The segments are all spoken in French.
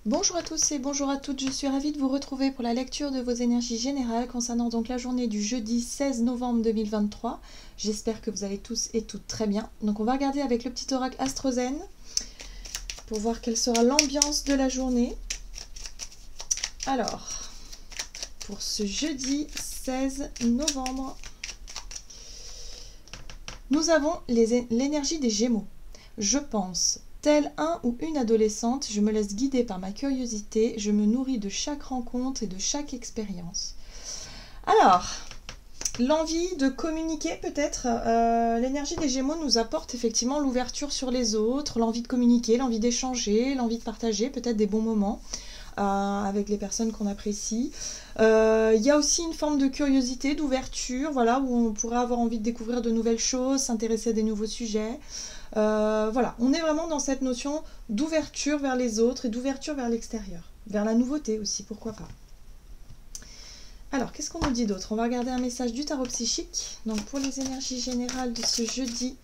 Bonjour à tous et bonjour à toutes, je suis ravie de vous retrouver pour la lecture de vos énergies générales concernant donc la journée du jeudi 16 novembre 2023. J'espère que vous allez tous et toutes très bien. Donc on va regarder avec le petit oracle Astrozen pour voir quelle sera l'ambiance de la journée. Alors, pour ce jeudi 16 novembre, nous avons l'énergie des Gémeaux. Je pense, tel un ou une adolescente, je me laisse guider par ma curiosité, je me nourris de chaque rencontre et de chaque expérience. Alors, l'envie de communiquer peut-être, l'énergie des Gémeaux nous apporte effectivement l'ouverture sur les autres, l'envie de communiquer, l'envie d'échanger, l'envie de partager peut-être des bons moments avec les personnes qu'on apprécie. Il y a aussi une forme de curiosité, d'ouverture, voilà, où on pourrait avoir envie de découvrir de nouvelles choses, s'intéresser à des nouveaux sujets. Voilà, on est vraiment dans cette notion d'ouverture vers les autres et d'ouverture vers l'extérieur, vers la nouveauté aussi, pourquoi pas. Alors, qu'est-ce qu'on nous dit d'autre? On va regarder un message du tarot psychique. Donc, pour les énergies générales de ce jeudi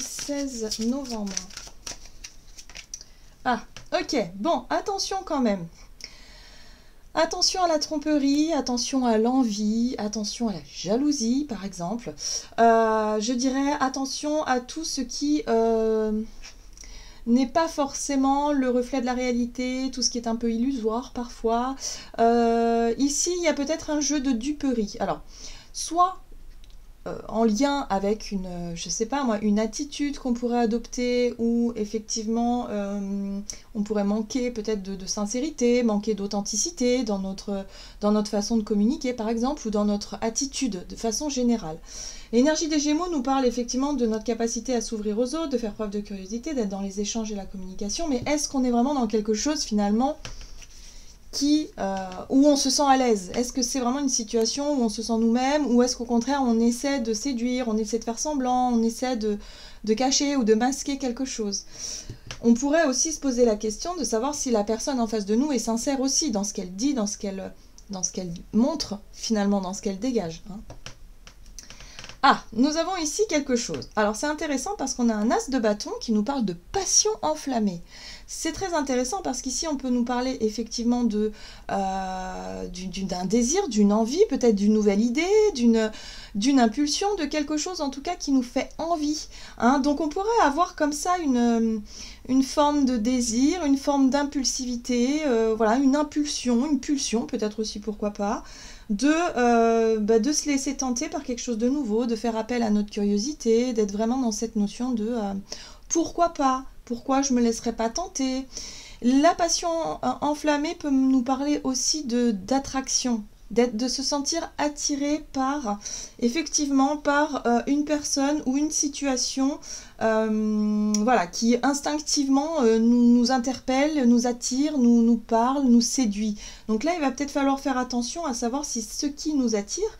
16 novembre. Ah, ok, bon, attention quand même. Attention à la tromperie, attention à l'envie, attention à la jalousie, par exemple. Je dirais attention à tout ce qui n'est pas forcément le reflet de la réalité, tout ce qui est un peu illusoire parfois. Ici, il y a peut-être un jeu de duperie. Alors, soit en lien avec une, je sais pas moi, une attitude qu'on pourrait adopter où effectivement on pourrait manquer peut-être de sincérité, manquer d'authenticité dans notre façon de communiquer par exemple, ou dans notre attitude de façon générale. L'énergie des Gémeaux nous parle effectivement de notre capacité à s'ouvrir aux autres, de faire preuve de curiosité, d'être dans les échanges et la communication, mais est-ce qu'on est vraiment dans quelque chose finalement où on se sent à l'aise? Est-ce que c'est vraiment une situation où on se sent nous-mêmes, ou est-ce qu'au contraire on essaie de séduire, on essaie de faire semblant, on essaie de cacher ou de masquer quelque chose? On pourrait aussi se poser la question de savoir si la personne en face de nous est sincère aussi dans ce qu'elle dit, dans ce qu'elle montre finalement, dans ce qu'elle dégage, hein. Ah, nous avons ici quelque chose. Alors c'est intéressant parce qu'on a un as de bâton qui nous parle de passion enflammée. C'est très intéressant parce qu'ici on peut nous parler effectivement d'un désir, d'une envie, peut-être d'une nouvelle idée, d'une impulsion, de quelque chose en tout cas qui nous fait envie, hein. Donc on pourrait avoir comme ça une forme de désir, une forme d'impulsivité, voilà, une pulsion peut-être aussi, pourquoi pas, de se laisser tenter par quelque chose de nouveau, de faire appel à notre curiosité, d'être vraiment dans cette notion de pourquoi pas, pourquoi je me laisserais pas tenter. La passion enflammée peut nous parler aussi d'attraction, de se sentir attiré par, effectivement, par une personne ou une situation voilà, qui instinctivement nous interpelle, nous attire, nous parle, nous séduit. Donc là, il va peut-être falloir faire attention à savoir si ce qui nous attire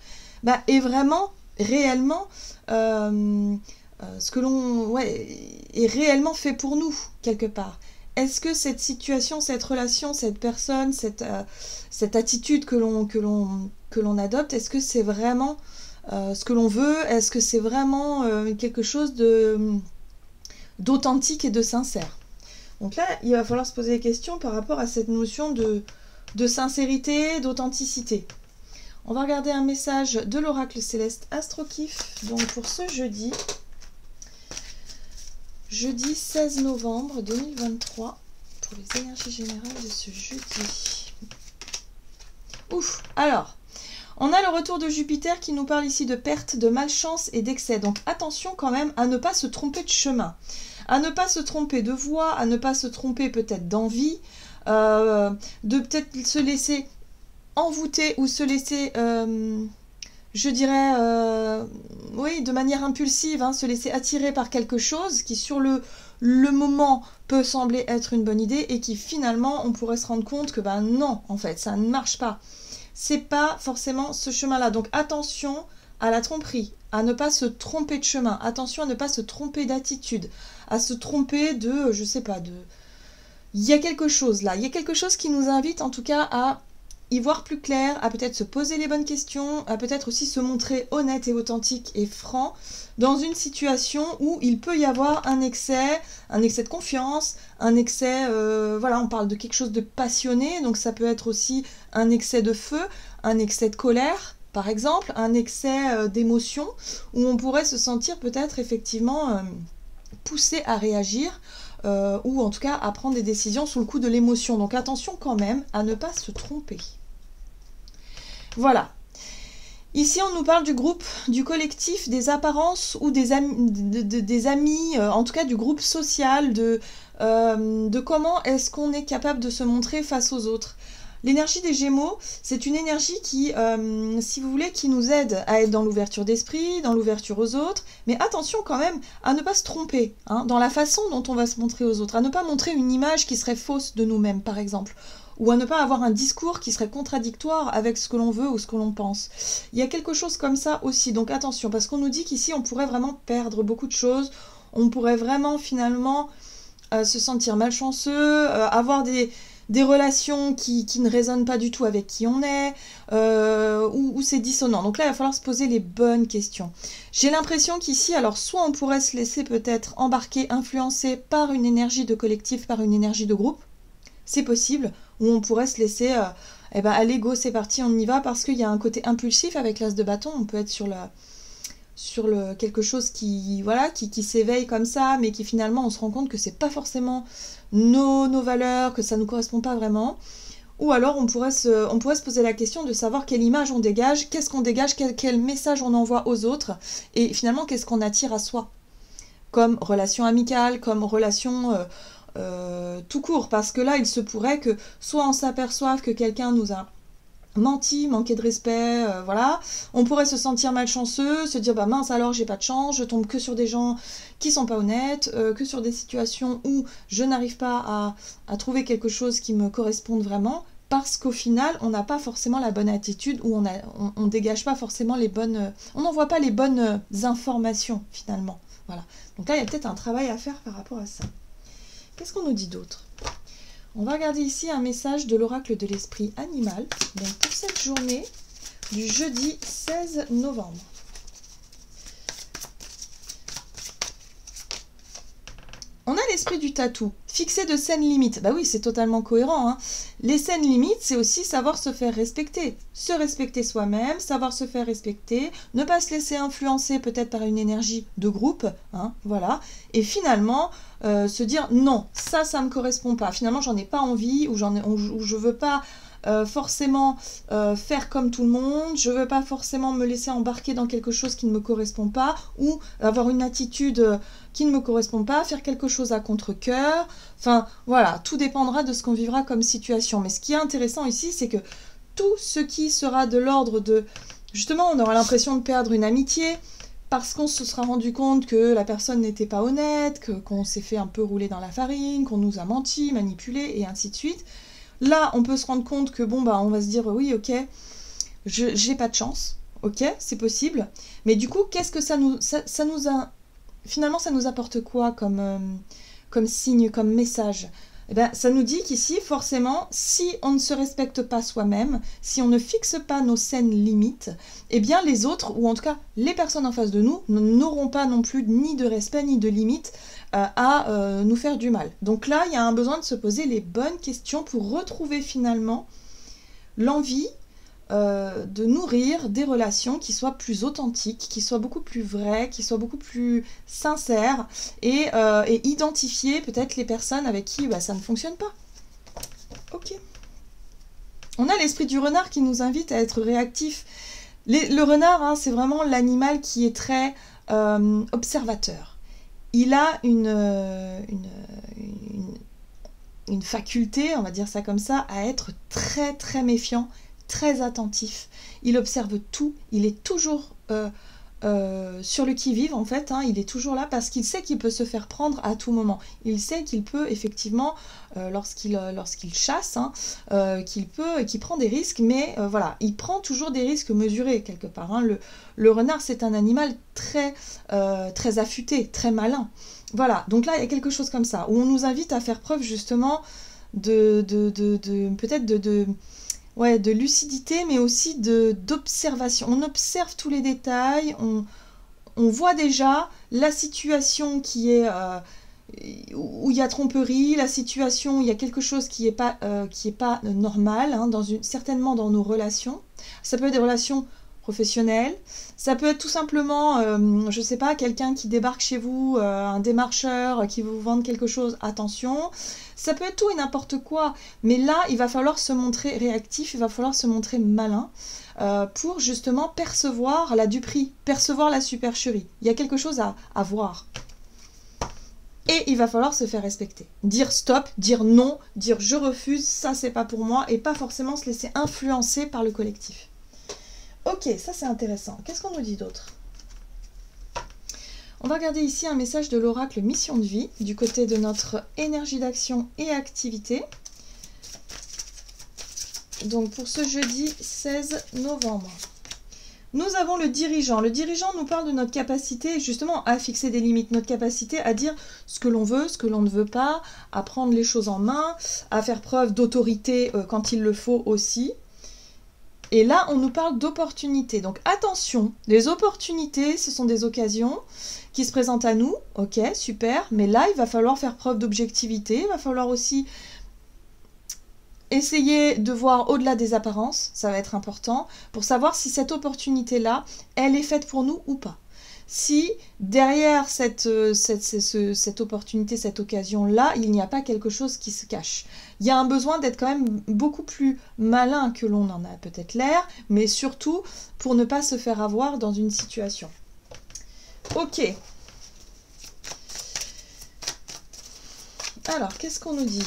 est vraiment, réellement, ce que l'on est réellement fait pour nous, quelque part. Est-ce que cette situation, cette relation, cette personne, cette attitude que l'on adopte, est-ce que c'est vraiment ce que l'on veut? Est-ce que c'est vraiment quelque chose d'authentique et de sincère? Donc là, il va falloir se poser des questions par rapport à cette notion de sincérité, d'authenticité. On va regarder un message de l'oracle céleste Astrokif, donc pour ce jeudi 16 novembre 2023, pour les énergies générales de ce jeudi. Ouf, alors, on a le retour de Jupiter qui nous parle ici de perte, de malchance et d'excès. Donc attention quand même à ne pas se tromper de chemin, à ne pas se tromper de voie, à ne pas se tromper peut-être d'envie, de peut-être se laisser envoûter ou se laisser... je dirais, oui, de manière impulsive, hein, se laisser attirer par quelque chose qui, sur le moment, peut sembler être une bonne idée et qui, finalement, on pourrait se rendre compte que, non, en fait, ça ne marche pas. C'est pas forcément ce chemin-là. Donc, attention à la tromperie, à ne pas se tromper de chemin, attention à ne pas se tromper d'attitude, à se tromper de, je sais pas, il y a quelque chose là, il y a quelque chose qui nous invite, en tout cas, à y voir plus clair, à peut-être se poser les bonnes questions, à peut-être aussi se montrer honnête et authentique et franc dans une situation où il peut y avoir un excès de confiance, un excès, voilà, on parle de quelque chose de passionné, donc ça peut être aussi un excès de feu, un excès de colère, par exemple, un excès d'émotion, où on pourrait se sentir peut-être effectivement poussé à réagir, ou en tout cas à prendre des décisions sous le coup de l'émotion. Donc attention quand même à ne pas se tromper. Voilà. Ici, on nous parle du groupe, du collectif, des apparences ou des amis, en tout cas du groupe social, de comment est-ce qu'on est capable de se montrer face aux autres. L'énergie des Gémeaux, c'est une énergie qui, si vous voulez, qui nous aide à être dans l'ouverture d'esprit, dans l'ouverture aux autres, mais attention quand même à ne pas se tromper hein, dans la façon dont on va se montrer aux autres, à ne pas montrer une image qui serait fausse de nous-mêmes, par exemple, ou à ne pas avoir un discours qui serait contradictoire avec ce que l'on veut ou ce que l'on pense. Il y a quelque chose comme ça aussi, donc attention, parce qu'on nous dit qu'ici, on pourrait vraiment perdre beaucoup de choses, on pourrait vraiment, finalement, se sentir malchanceux, avoir des relations qui ne résonnent pas du tout avec qui on est, ou c'est dissonant. Donc là, il va falloir se poser les bonnes questions. J'ai l'impression qu'ici, alors soit on pourrait se laisser peut-être embarquer, influencer par une énergie de collectif, par une énergie de groupe, c'est possible, ou on pourrait se laisser, allez go, c'est parti, on y va, parce qu'il y a un côté impulsif avec l'as de bâton, on peut être sur quelque chose qui s'éveille comme ça, mais qui finalement on se rend compte que c'est pas forcément nos valeurs, que ça nous correspond pas vraiment. Ou alors on pourrait se poser la question de savoir quelle image on dégage, qu'est-ce qu'on dégage, quel message on envoie aux autres, et finalement qu'est-ce qu'on attire à soi, comme relation amicale, comme relation tout court, parce que là il se pourrait que soit on s'aperçoive que quelqu'un nous a menti, manqué de respect, voilà. On pourrait se sentir malchanceux, se dire bah mince alors j'ai pas de chance, je tombe que sur des gens qui sont pas honnêtes, que sur des situations où je n'arrive pas à trouver quelque chose qui me corresponde vraiment, parce qu'au final on n'a pas forcément la bonne attitude, ou on dégage pas forcément les bonnes, on n'envoie pas les bonnes informations finalement. Voilà. Donc là il y a peut-être un travail à faire par rapport à ça. Qu'est-ce qu'on nous dit d'autre ? On va regarder ici un message de l'oracle de l'esprit animal, donc pour cette journée du jeudi 16 novembre. On a l'esprit du tatou, fixer de saines limites. Bah oui, c'est totalement cohérent. Hein. Les saines limites, c'est aussi savoir se faire respecter. Se respecter soi-même, savoir se faire respecter, ne pas se laisser influencer peut-être par une énergie de groupe, hein, voilà. Et finalement, se dire non, ça me correspond pas. Finalement, j'en ai pas envie, ou je veux pas forcément faire comme tout le monde, je veux pas forcément me laisser embarquer dans quelque chose qui ne me correspond pas, ou avoir une attitude qui ne me correspond pas, faire quelque chose à contre-cœur, enfin voilà, tout dépendra de ce qu'on vivra comme situation. Mais ce qui est intéressant ici, c'est que tout ce qui sera de l'ordre de, justement, on aura l'impression de perdre une amitié, parce qu'on se sera rendu compte que la personne n'était pas honnête, qu'on s'est fait un peu rouler dans la farine, qu'on nous a menti, manipulé, et ainsi de suite. Là, on peut se rendre compte que, bon, bah, on va se dire, oui, ok, j'ai pas de chance, ok, c'est possible, mais du coup, qu'est-ce que finalement, ça nous apporte quoi comme signe, comme message ? Eh ben, ça nous dit qu'ici, forcément, si on ne se respecte pas soi-même, si on ne fixe pas nos saines limites, eh bien les autres, ou en tout cas les personnes en face de nous, n'auront pas non plus ni de respect ni de limites à nous faire du mal. Donc là, il y a un besoin de se poser les bonnes questions pour retrouver finalement l'envie de nourrir des relations qui soient plus authentiques, qui soient beaucoup plus vraies, qui soient beaucoup plus sincères, et identifier peut-être les personnes avec qui ça ne fonctionne pas. Ok. On a l'esprit du renard qui nous invite à être réactif. Le renard, hein, c'est vraiment l'animal qui est très observateur. Il a une faculté, on va dire ça comme ça, à être très très méfiant, très attentif, il observe tout, il est toujours sur le qui-vive en fait, hein, il est toujours là parce qu'il sait qu'il peut se faire prendre à tout moment, il sait qu'il peut effectivement, lorsqu'il chasse, hein, qu'il prend des risques, mais voilà, il prend toujours des risques mesurés quelque part, hein. Le renard c'est un animal très, très affûté, très malin, voilà, donc là il y a quelque chose comme ça, où on nous invite à faire preuve justement peut-être ouais, de lucidité, mais aussi d'observation. On observe tous les détails, on voit déjà la situation qui est où il y a tromperie, la situation où il y a quelque chose qui est pas normal, hein, certainement dans nos relations. Ça peut être des relations professionnelles, ça peut être tout simplement, je sais pas, quelqu'un qui débarque chez vous, un démarcheur qui veut vous vendre quelque chose, attention. Ça peut être tout et n'importe quoi, mais là, il va falloir se montrer réactif, il va falloir se montrer malin pour justement percevoir la duperie, percevoir la supercherie. Il y a quelque chose à voir. Et il va falloir se faire respecter. Dire stop, dire non, dire je refuse, ça c'est pas pour moi, et pas forcément se laisser influencer par le collectif. Ok, ça c'est intéressant. Qu'est-ce qu'on nous dit d'autre? On va regarder ici un message de l'oracle Mission de vie, du côté de notre énergie d'action et activité. Donc pour ce jeudi 16 novembre. Nous avons le dirigeant. Le dirigeant nous parle de notre capacité justement à fixer des limites, notre capacité à dire ce que l'on veut, ce que l'on ne veut pas, à prendre les choses en main, à faire preuve d'autorité quand il le faut aussi. Et là, on nous parle d'opportunités. Donc attention, les opportunités, ce sont des occasions qui se présentent à nous. Ok, super. Mais là, il va falloir faire preuve d'objectivité. Il va falloir aussi essayer de voir au-delà des apparences. Ça va être important pour savoir si cette opportunité-là, elle est faite pour nous ou pas. Si derrière cette opportunité, cette occasion-là, il n'y a pas quelque chose qui se cache. Il y a un besoin d'être quand même beaucoup plus malin que l'on en a peut-être l'air, mais surtout pour ne pas se faire avoir dans une situation. Ok. Alors, qu'est-ce qu'on nous dit?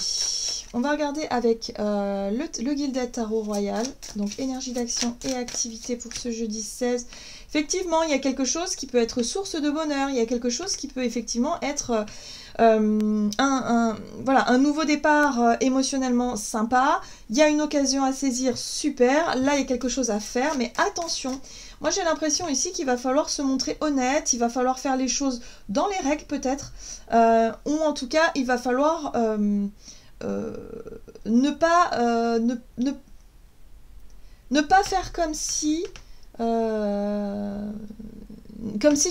On va regarder avec le Gilded Tarot Royal, donc énergie d'action et activité pour ce jeudi 16. Effectivement, il y a quelque chose qui peut être source de bonheur, il y a quelque chose qui peut effectivement être voilà, un nouveau départ émotionnellement sympa. Il y a une occasion à saisir, super. Là, il y a quelque chose à faire, mais attention. Moi, j'ai l'impression ici qu'il va falloir se montrer honnête, il va falloir faire les choses dans les règles peut-être, ou en tout cas, il va falloir ne pas faire comme si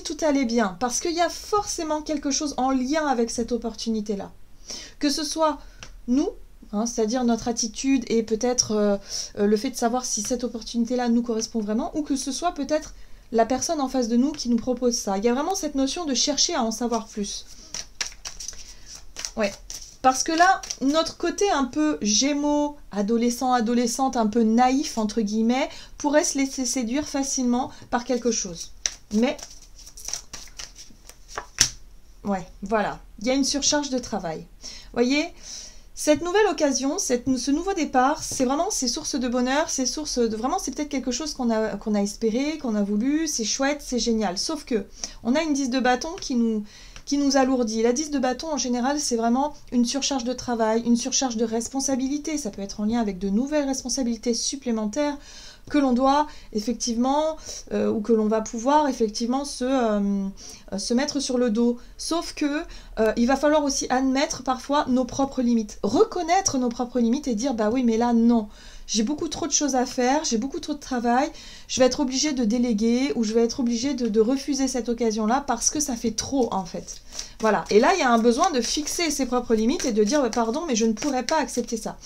tout allait bien, parce qu'il y a forcément quelque chose en lien avec cette opportunité-là. Que ce soit nous, hein, c'est-à-dire notre attitude et peut-être le fait de savoir si cette opportunité-là nous correspond vraiment, ou que ce soit peut-être la personne en face de nous qui nous propose ça. Il y a vraiment cette notion de chercher à en savoir plus. Ouais. Parce que là, notre côté un peu gémeaux, adolescent, adolescente, un peu naïf, entre guillemets, pourrait se laisser séduire facilement par quelque chose. Mais, ouais, voilà. Il y a une surcharge de travail. Voyez, cette nouvelle occasion, ce nouveau départ, c'est vraiment ces sources de bonheur, ces sources de... Vraiment, c'est peut-être quelque chose qu'on a espéré, qu'on a voulu, c'est chouette, c'est génial. Sauf que, on a une 10 de bâton qui nous alourdit. La 10 de bâton, en général, c'est vraiment une surcharge de travail, une surcharge de responsabilité. Ça peut être en lien avec de nouvelles responsabilités supplémentaires que l'on doit effectivement, ou que l'on va pouvoir effectivement se mettre sur le dos. Sauf que il va falloir aussi admettre parfois nos propres limites. Reconnaître nos propres limites et dire, bah oui, mais là, non. J'ai beaucoup trop de choses à faire, j'ai beaucoup trop de travail, je vais être obligée de déléguer ou je vais être obligée de refuser cette occasion-là parce que ça fait trop en fait. Voilà, et là il y a un besoin de fixer ses propres limites et de dire pardon mais je ne pourrais pas accepter ça.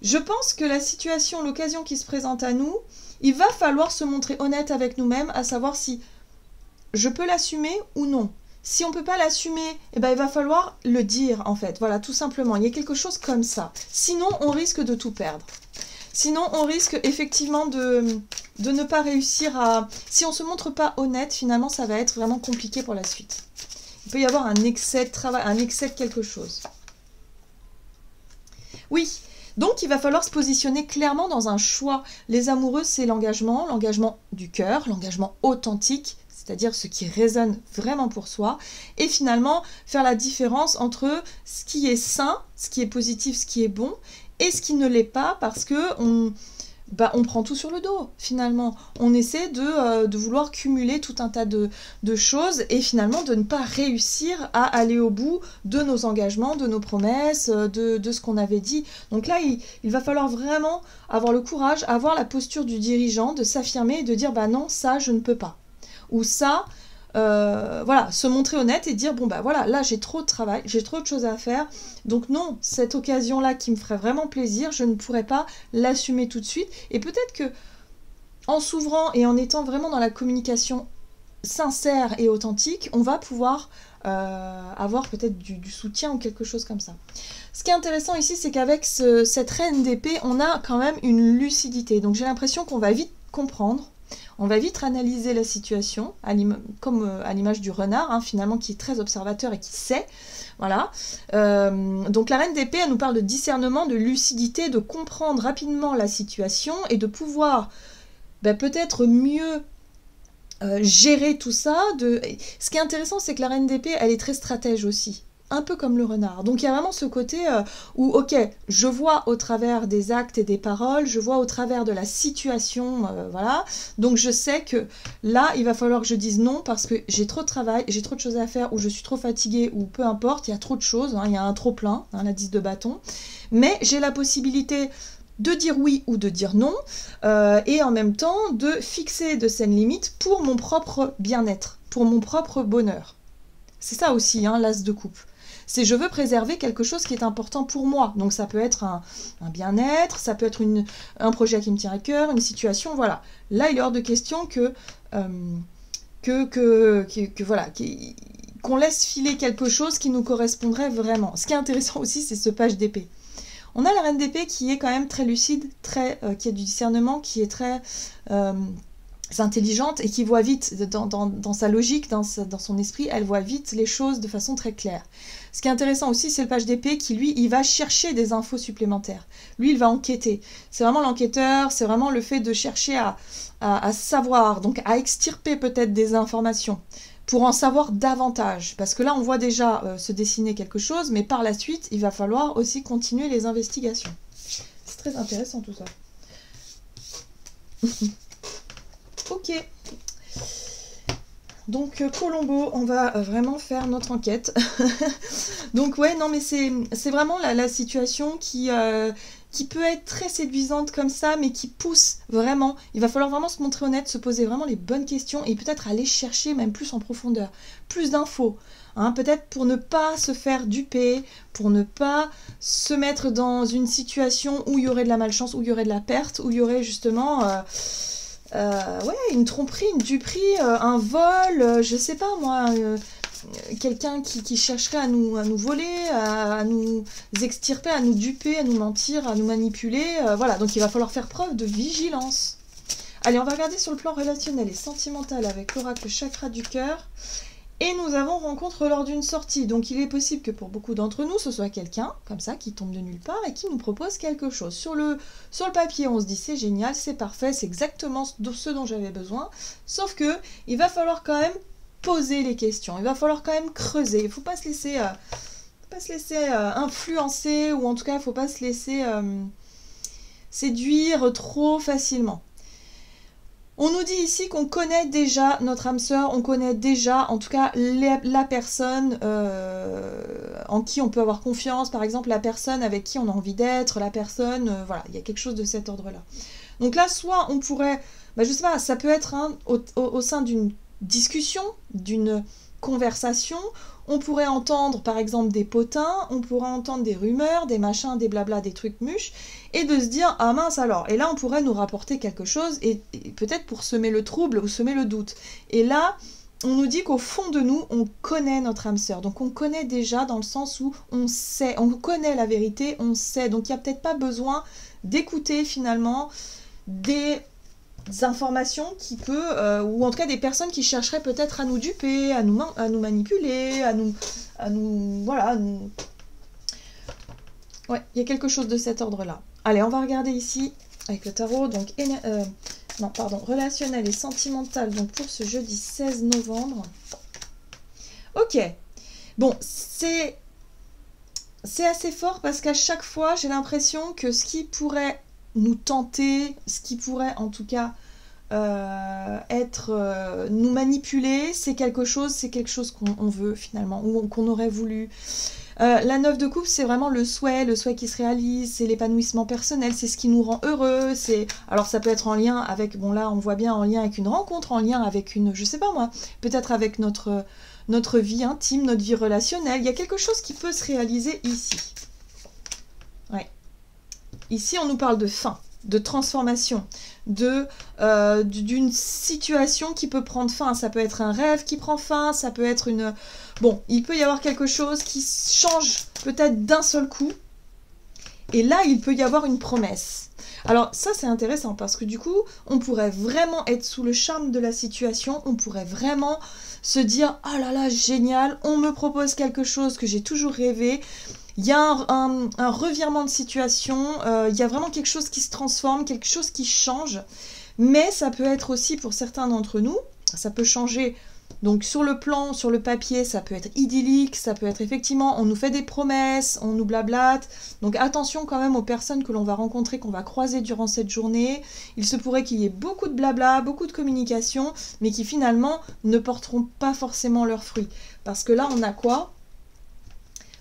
Je pense que la situation, l'occasion qui se présente à nous, il va falloir se montrer honnête avec nous-mêmes à savoir si je peux l'assumer ou non. Si on ne peut pas l'assumer, eh ben, il va falloir le dire en fait, voilà tout simplement, il y a quelque chose comme ça. Sinon on risque de tout perdre. Sinon, on risque effectivement de ne pas réussir à... Si on ne se montre pas honnête, finalement, ça va être vraiment compliqué pour la suite. Il peut y avoir un excès de travail, un excès de quelque chose. Oui, donc il va falloir se positionner clairement dans un choix. Les amoureux, c'est l'engagement du cœur, l'engagement authentique, c'est-à-dire ce qui résonne vraiment pour soi, et finalement faire la différence entre ce qui est sain, ce qui est positif, ce qui est bon, et ce qui ne l'est pas parce que bah, on prend tout sur le dos, finalement. On essaie de vouloir cumuler tout un tas de choses et finalement de ne pas réussir à aller au bout de nos engagements, de nos promesses, de ce qu'on avait dit. Donc là, il va falloir vraiment avoir le courage, avoir la posture du dirigeant, de s'affirmer et de dire, bah non, ça, je ne peux pas. Ou ça... voilà, se montrer honnête et dire bon bah voilà, là j'ai trop de travail, j'ai trop de choses à faire, donc non, cette occasion-là qui me ferait vraiment plaisir, je ne pourrais pas l'assumer tout de suite. Et peut-être que en s'ouvrant et en étant vraiment dans la communication sincère et authentique, on va pouvoir avoir peut-être du soutien ou quelque chose comme ça. Ce qui est intéressant ici, c'est qu'avec cette reine d'épée, on a quand même une lucidité. Donc j'ai l'impression qu'on va vite comprendre. On va vite analyser la situation, comme à l'image du renard, hein, finalement, qui est très observateur et qui sait. Voilà. Donc la reine d'épée, elle nous parle de discernement, de lucidité, de comprendre rapidement la situation et de pouvoir peut-être mieux gérer tout ça. Ce qui est intéressant, c'est que la reine d'épée, elle est très stratège aussi. Un peu comme le renard. Donc il y a vraiment ce côté où, ok, je vois au travers des actes et des paroles, je vois au travers de la situation, voilà. Donc je sais que là, il va falloir que je dise non parce que j'ai trop de travail, j'ai trop de choses à faire, ou je suis trop fatiguée, ou peu importe, il y a trop de choses, hein, il y a un trop plein, hein, la 10 de bâton. Mais j'ai la possibilité de dire oui ou de dire non, et en même temps de fixer de saines limites pour mon propre bien-être, pour mon propre bonheur. C'est ça aussi, hein, l'as de coupe. C'est je veux préserver quelque chose qui est important pour moi. Donc ça peut être un bien-être, ça peut être un projet qui me tient à cœur, une situation, voilà. Là, il est hors de question qu'on laisse filer quelque chose qui nous correspondrait vraiment. Ce qui est intéressant aussi, c'est ce page d'épée. On a la reine d'épée qui est quand même très lucide, qui a du discernement, qui est très intelligente et qui voit vite dans sa logique, dans son esprit, elle voit vite les choses de façon très claire. Ce qui est intéressant aussi, c'est le page d'épée qui, lui, il va chercher des infos supplémentaires. Lui, il va enquêter. C'est vraiment l'enquêteur, c'est vraiment le fait de chercher à savoir, donc à extirper peut-être des informations pour en savoir davantage. Parce que là, on voit déjà se dessiner quelque chose, mais par la suite, il va falloir aussi continuer les investigations. C'est très intéressant tout ça. Ok. Donc Colombo, on va vraiment faire notre enquête. Donc ouais, non mais c'est vraiment la situation qui peut être très séduisante comme ça, mais qui pousse vraiment. Il va falloir vraiment se montrer honnête, se poser vraiment les bonnes questions et peut-être aller chercher même plus en profondeur, plus d'infos. Hein, peut-être pour ne pas se faire duper, pour ne pas se mettre dans une situation où il y aurait de la malchance, où il y aurait de la perte, où il y aurait justement... une tromperie, une duperie, un vol, je sais pas moi, quelqu'un qui chercherait à nous voler, à nous extirper, à nous duper, à nous mentir, à nous manipuler, voilà, donc il va falloir faire preuve de vigilance. Allez, on va regarder sur le plan relationnel et sentimental avec l'oracle chakra du cœur. Et nous avons rencontre lors d'une sortie. Donc il est possible que pour beaucoup d'entre nous, ce soit quelqu'un, comme ça, qui tombe de nulle part et qui nous propose quelque chose. Sur le papier, on se dit c'est génial, c'est parfait, c'est exactement ce dont j'avais besoin. Sauf que il va falloir quand même poser les questions. Il va falloir quand même creuser. Il ne faut pas se laisser, influencer, ou en tout cas, il ne faut pas se laisser séduire trop facilement. On nous dit ici qu'on connaît déjà notre âme sœur, on connaît déjà en tout cas la personne en qui on peut avoir confiance, par exemple la personne avec qui on a envie d'être, la personne, voilà, il y a quelque chose de cet ordre-là. Donc là, soit on pourrait, je sais pas, ça peut être au sein d'une discussion, d'une conversation, on pourrait entendre par exemple des potins, on pourrait entendre des rumeurs, des machins, des blabla, des trucs mûches, et de se dire ah mince alors, et là on pourrait nous rapporter quelque chose, et peut-être pour semer le trouble ou semer le doute. Et là, on nous dit qu'au fond de nous, on connaît notre âme sœur, donc on connaît déjà dans le sens où on sait, on connaît la vérité, on sait, donc il n'y a peut-être pas besoin d'écouter finalement des informations qui ou en tout cas des personnes qui chercheraient peut-être à nous duper, à nous manipuler, ouais, il y a quelque chose de cet ordre-là. Allez, on va regarder ici avec le tarot, donc relationnel et sentimental, donc pour ce jeudi 16 novembre. Ok, bon, c'est assez fort parce qu'à chaque fois, j'ai l'impression que ce qui pourrait nous tenter, ce qui pourrait en tout cas nous manipuler, c'est quelque chose qu'on veut finalement, ou qu'on aurait voulu. La 9 de coupe, c'est vraiment le souhait qui se réalise, c'est l'épanouissement personnel, c'est ce qui nous rend heureux, alors ça peut être en lien avec, bon là on voit bien en lien avec une rencontre, en lien avec une, je sais pas moi, peut-être avec notre vie intime, notre vie relationnelle, il y a quelque chose qui peut se réaliser ici. Ouais. Ici on nous parle de fin, de transformation, d'une situation qui peut prendre fin. Ça peut être un rêve qui prend fin, ça peut être une... Bon, il peut y avoir quelque chose qui change peut-être d'un seul coup. Et là, il peut y avoir une promesse. Alors ça, c'est intéressant parce que du coup, on pourrait vraiment être sous le charme de la situation. On pourrait vraiment se dire « Ah là là, génial, on me propose quelque chose que j'ai toujours rêvé. » Il y a un revirement de situation, il y a vraiment quelque chose qui se transforme, quelque chose qui change. Mais ça peut être aussi pour certains d'entre nous, ça peut changer. Donc sur le plan, sur le papier, ça peut être idyllique, ça peut être effectivement, on nous fait des promesses, on nous blablate. Donc attention quand même aux personnes que l'on va rencontrer, qu'on va croiser durant cette journée. Il se pourrait qu'il y ait beaucoup de blabla, beaucoup de communication, mais qui finalement ne porteront pas forcément leurs fruits. Parce que là, on a quoi ?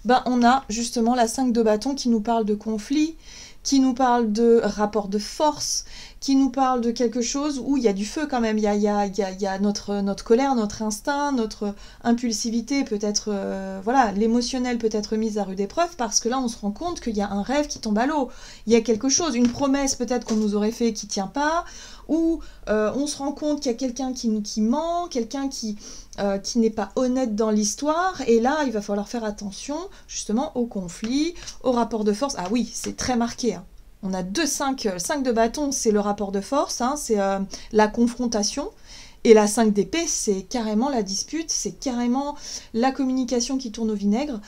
Ben, on a justement la 5 de bâton qui nous parle de conflit, qui nous parle de rapport de force, qui nous parle de quelque chose où il y a du feu quand même, il y a notre colère, notre instinct, notre impulsivité, peut-être, voilà, l'émotionnel peut être mise à rude épreuve parce que là on se rend compte qu'il y a un rêve qui tombe à l'eau, il y a quelque chose, une promesse peut-être qu'on nous aurait fait qui tient pas, ou on se rend compte qu'il y a quelqu'un qui ment, quelqu'un qui n'est pas honnête dans l'histoire, et là il va falloir faire attention justement au conflit, au rapport de force. Ah oui, c'est très marqué, hein. On a 5 de bâton, c'est le rapport de force, hein, c'est la confrontation, et la 5 d'épée, c'est carrément la dispute, c'est carrément la communication qui tourne au vinaigre.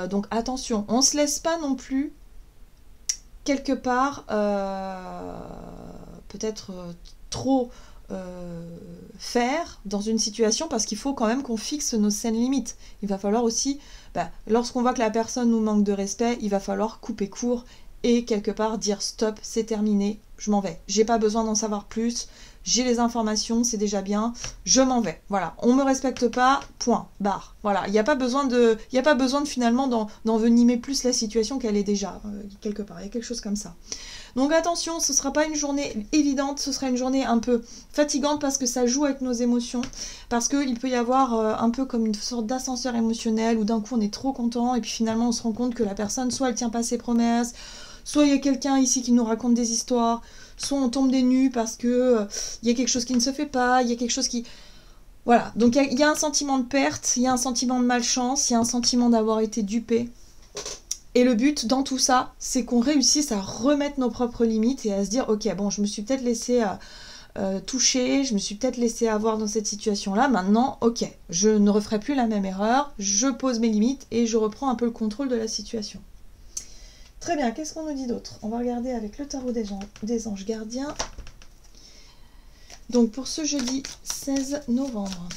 Donc attention, on ne se laisse pas non plus quelque part peut-être trop faire dans une situation, parce qu'il faut quand même qu'on fixe nos scènes limites. Il va falloir aussi, lorsqu'on voit que la personne nous manque de respect, il va falloir couper court et quelque part dire stop, c'est terminé, je m'en vais. J'ai pas besoin d'en savoir plus, j'ai les informations, c'est déjà bien, je m'en vais. Voilà, on me respecte pas, point, barre. Voilà, il n'y a pas besoin de finalement d'envenimer plus la situation qu'elle est déjà, quelque part, il y a quelque chose comme ça. Donc attention, ce ne sera pas une journée évidente, ce sera une journée un peu fatigante parce que ça joue avec nos émotions, parce qu'il peut y avoir un peu comme une sorte d'ascenseur émotionnel où d'un coup on est trop content et puis finalement on se rend compte que la personne, soit elle tient pas ses promesses, soit il y a quelqu'un ici qui nous raconte des histoires, soit on tombe des nues parce que y a quelque chose qui ne se fait pas, il y a quelque chose qui... Voilà, donc il y a un sentiment de perte, il y a un sentiment de malchance, il y a un sentiment d'avoir été dupé. Et le but dans tout ça, c'est qu'on réussisse à remettre nos propres limites et à se dire, ok, bon, je me suis peut-être laissé toucher, je me suis peut-être laissé avoir dans cette situation-là, maintenant, ok, je ne referai plus la même erreur, je pose mes limites et je reprends un peu le contrôle de la situation. Très bien, qu'est-ce qu'on nous dit d'autre? On va regarder avec le tarot des anges gardiens. Donc pour ce jeudi 16 novembre.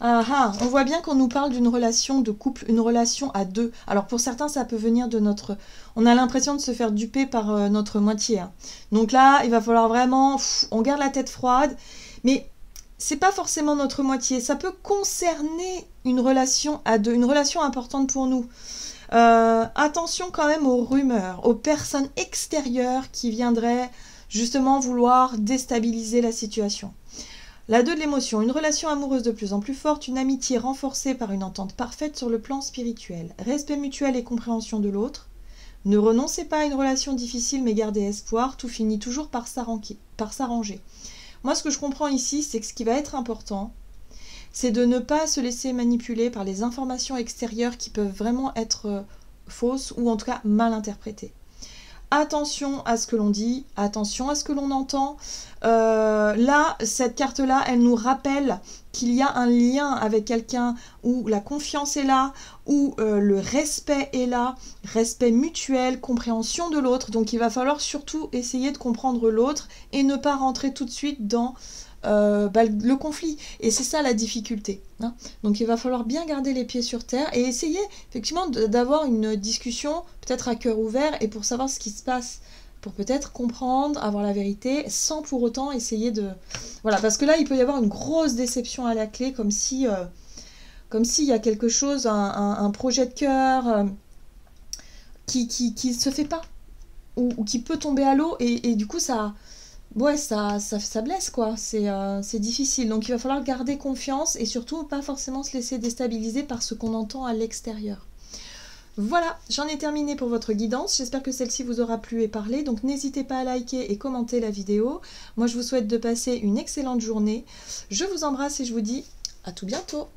On voit bien qu'on nous parle d'une relation de couple, une relation à deux. Alors pour certains, ça peut venir de notre... On a l'impression de se faire duper par notre moitié. Hein. Donc là, il va falloir vraiment... on garde la tête froide. Mais c'est pas forcément notre moitié. Ça peut concerner une relation à deux, une relation importante pour nous. Attention quand même aux rumeurs, aux personnes extérieures qui viendraient justement vouloir déstabiliser la situation. La 2 de l'émotion, une relation amoureuse de plus en plus forte, une amitié renforcée par une entente parfaite sur le plan spirituel, respect mutuel et compréhension de l'autre. Ne renoncez pas à une relation difficile mais gardez espoir, tout finit toujours par s'arranger. Moi ce que je comprends ici, c'est que ce qui va être important, c'est de ne pas se laisser manipuler par les informations extérieures qui peuvent vraiment être fausses ou en tout cas mal interprétées. Attention à ce que l'on dit, attention à ce que l'on entend. Là, cette carte-là, elle nous rappelle qu'il y a un lien avec quelqu'un où la confiance est là, où le respect est là, respect mutuel, compréhension de l'autre. Donc il va falloir surtout essayer de comprendre l'autre et ne pas rentrer tout de suite dans le conflit. Et c'est ça la difficulté, hein. Donc il va falloir bien garder les pieds sur terre et essayer effectivement d'avoir une discussion peut-être à cœur ouvert et pour savoir ce qui se passe, pour peut-être comprendre, avoir la vérité, sans pour autant essayer de... Voilà, parce que là, il peut y avoir une grosse déception à la clé, comme s'il y a quelque chose, un projet de cœur qui ne se fait pas, ou qui peut tomber à l'eau, et du coup, ça blesse, quoi. C'est difficile. Donc, il va falloir garder confiance, et surtout, pas forcément se laisser déstabiliser par ce qu'on entend à l'extérieur. Voilà, j'en ai terminé pour votre guidance. J'espère que celle-ci vous aura plu et parlé. Donc n'hésitez pas à liker et commenter la vidéo. Moi, je vous souhaite de passer une excellente journée. Je vous embrasse et je vous dis à tout bientôt.